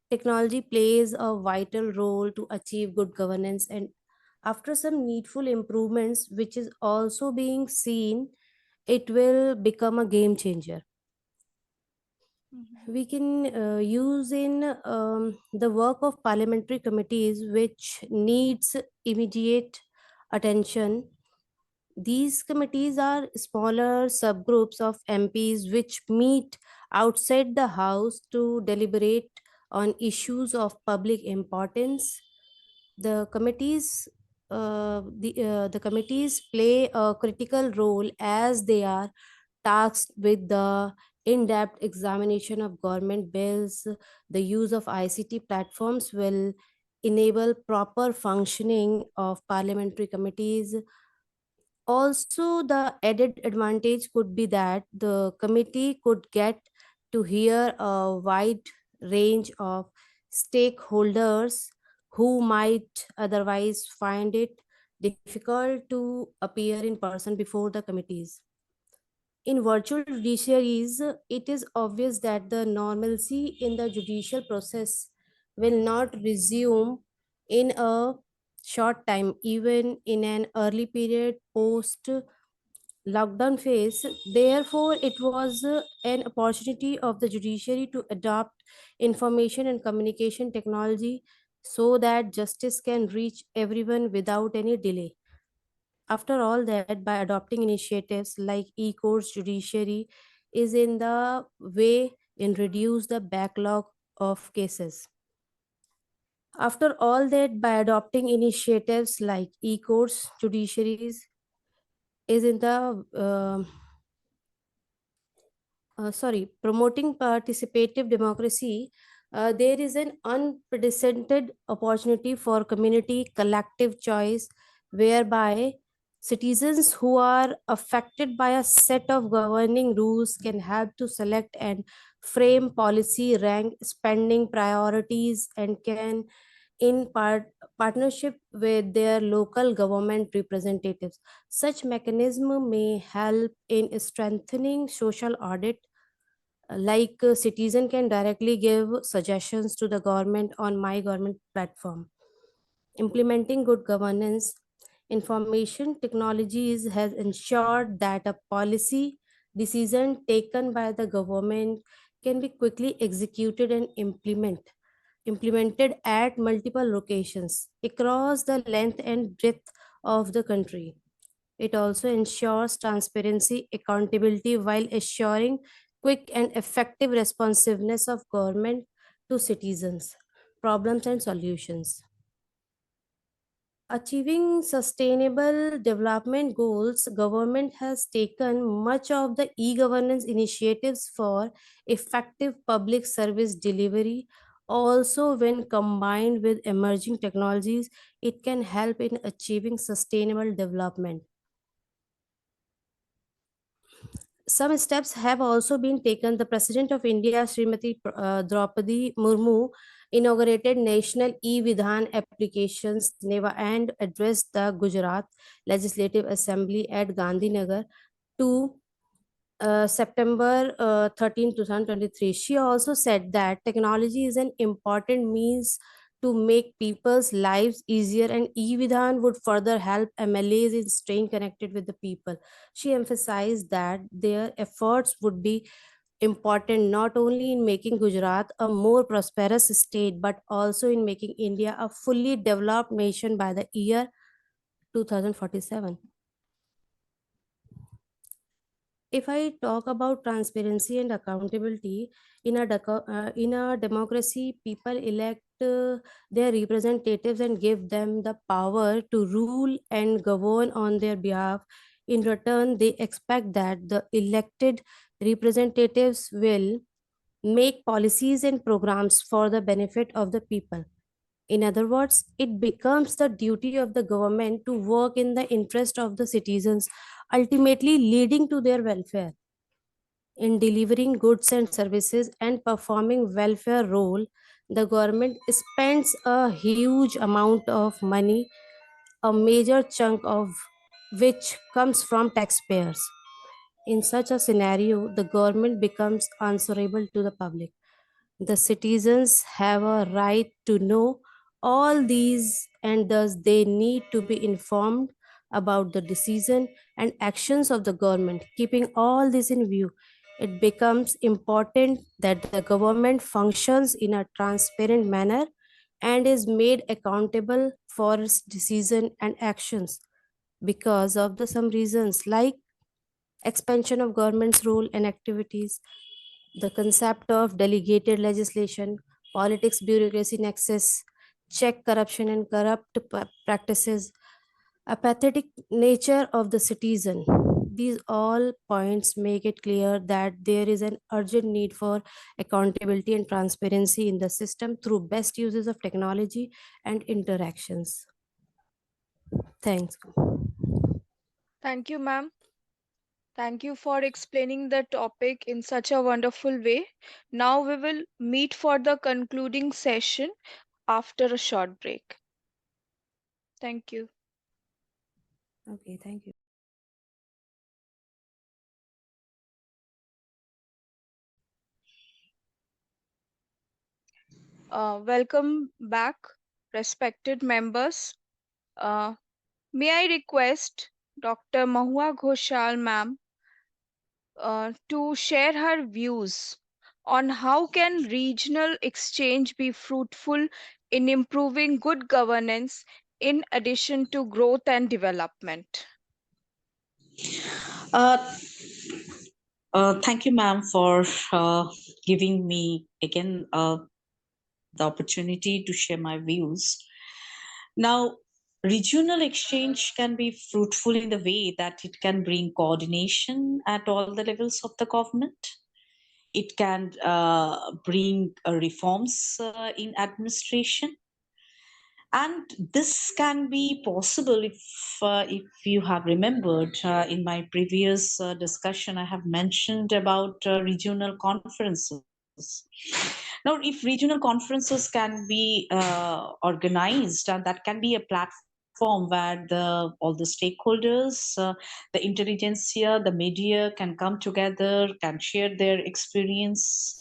technology plays a vital role to achieve good governance, and after some needful improvements, which is also being seen, it will become a game changer. We can use in the work of parliamentary committees, which needs immediate attention. These committees are smaller subgroups of MPs which meet outside the House to deliberate on issues of public importance. The committees play a critical role as they are tasked with the in-depth examination of government bills. The use of ICT platforms will enable proper functioning of parliamentary committees. Also, the added advantage could be that the committee could get to hear a wide range of stakeholders who might otherwise find it difficult to appear in person before the committees. In virtual judiciaries, it is obvious that the normalcy in the judicial process will not resume in a short time, even in an early period post lockdown phase. Therefore, it was an opportunity of the judiciary to adopt information and communication technology so that justice can reach everyone without any delay. After all that, by adopting initiatives like e-courts, judiciary is in the way in reduce the backlog of cases. After all that, by adopting initiatives like e-courts, judiciaries is in the promoting participative democracy, there is an unprecedented opportunity for community collective choice, whereby citizens who are affected by a set of governing rules can help to select and frame policy, rank spending priorities, and can in partnership with their local government representatives. Such mechanism may help in strengthening social audit, citizen can directly give suggestions to the government on my government platform. Implementing good governance, information technologies has ensured that a policy decision taken by the government can be quickly executed and implemented at multiple locations across the length and breadth of the country. It also ensures transparency, accountability while assuring quick and effective responsiveness of government to citizens, problems and solutions. Achieving sustainable development goals, government has taken much of the e-governance initiatives for effective public service delivery. Also, when combined with emerging technologies, it can help in achieving sustainable development. Some steps have also been taken. The President of India, Srimati Draupadi Murmu, inaugurated National E-Vidhan applications NEVA and addressed the Gujarat Legislative Assembly at Gandhinagar to September 13, 2023. She also said that technology is an important means to make people's lives easier, and e-Vidhan would further help MLAs in staying connected with the people. She emphasized that their efforts would be important not only in making Gujarat a more prosperous state, but also in making India a fully developed nation by the year 2047. If I talk about transparency and accountability, in a democracy, people elect their representatives and give them the power to rule and govern on their behalf. In return, they expect that the elected representatives will make policies and programs for the benefit of the people. In other words, it becomes the duty of the government to work in the interest of the citizens, ultimately leading to their welfare. In delivering goods and services and performing welfare role, the government spends a huge amount of money, a major chunk of which comes from taxpayers. In such a scenario, the government becomes answerable to the public. The citizens have a right to know all these, and thus they need to be informed about the decision and actions of the government. Keeping all this in view, it becomes important that the government functions in a transparent manner and is made accountable for its decision and actions because of the some reasons like expansion of government's role and activities, the concept of delegated legislation, politics, bureaucracy, nexus, check corruption and corrupt practices, apathetic nature of the citizen. These all points make it clear that there is an urgent need for accountability and transparency in the system through best uses of technology and interactions. Thanks. Thank you, ma'am. Thank you for explaining the topic in such a wonderful way. Now we will meet for the concluding session after a short break. Thank you. Okay, thank you. Welcome back, respected members. Uh, may I request Dr. Mahua Ghoshal, ma'am, to share her views on how can regional exchange be fruitful in improving good governance in addition to growth and development? Uh, Thank you, ma'am, for giving me again the opportunity to share my views. Now, regional exchange can be fruitful in the way that it can bring coordination at all the levels of the government. It can bring reforms in administration, and this can be possible if you have remembered in my previous discussion, I have mentioned about regional conferences. Now, if regional conferences can be organized, and that can be a platform where all the stakeholders, the intelligentsia, the media can come together, can share their experience,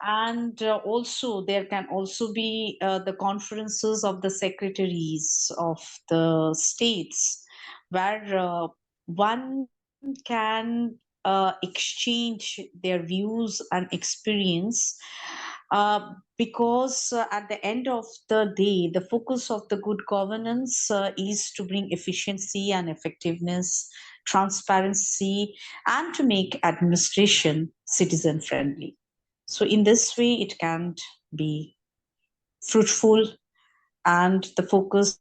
and also there can also be the conferences of the secretaries of the states, where one can exchange their views and experience, because at the end of the day, the focus of the good governance is to bring efficiency and effectiveness, transparency, and to make administration citizen friendly. So in this way, it can be fruitful, and the focus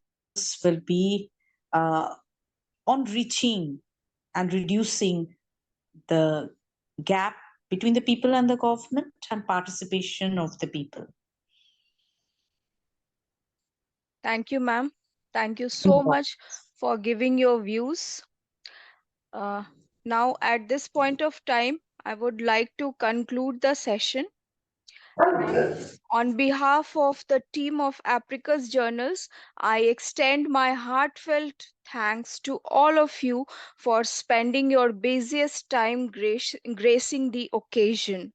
will be on reaching and reducing the gap between the people and the government and participation of the people. Thank you, ma'am. Thank you so much for giving your views. Uh, Now, at this point of time, I would like to conclude the session. And on behalf of the team of Apricus Journals, I extend my heartfelt thanks to all of you for spending your busiest time gracing the occasion.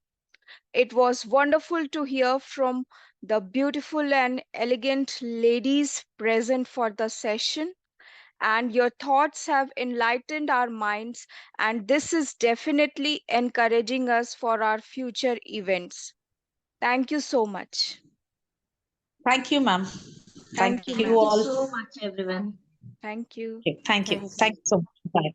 It was wonderful to hear from the beautiful and elegant ladies present for the session, and your thoughts have enlightened our minds, and this is definitely encouraging us for our future events. Thank you so much. Thank you, ma'am. Thank Thank you, you ma'am. Thank you all. so much, everyone. Thank you. Okay, thank you. Thank Thank you. you so much. Bye.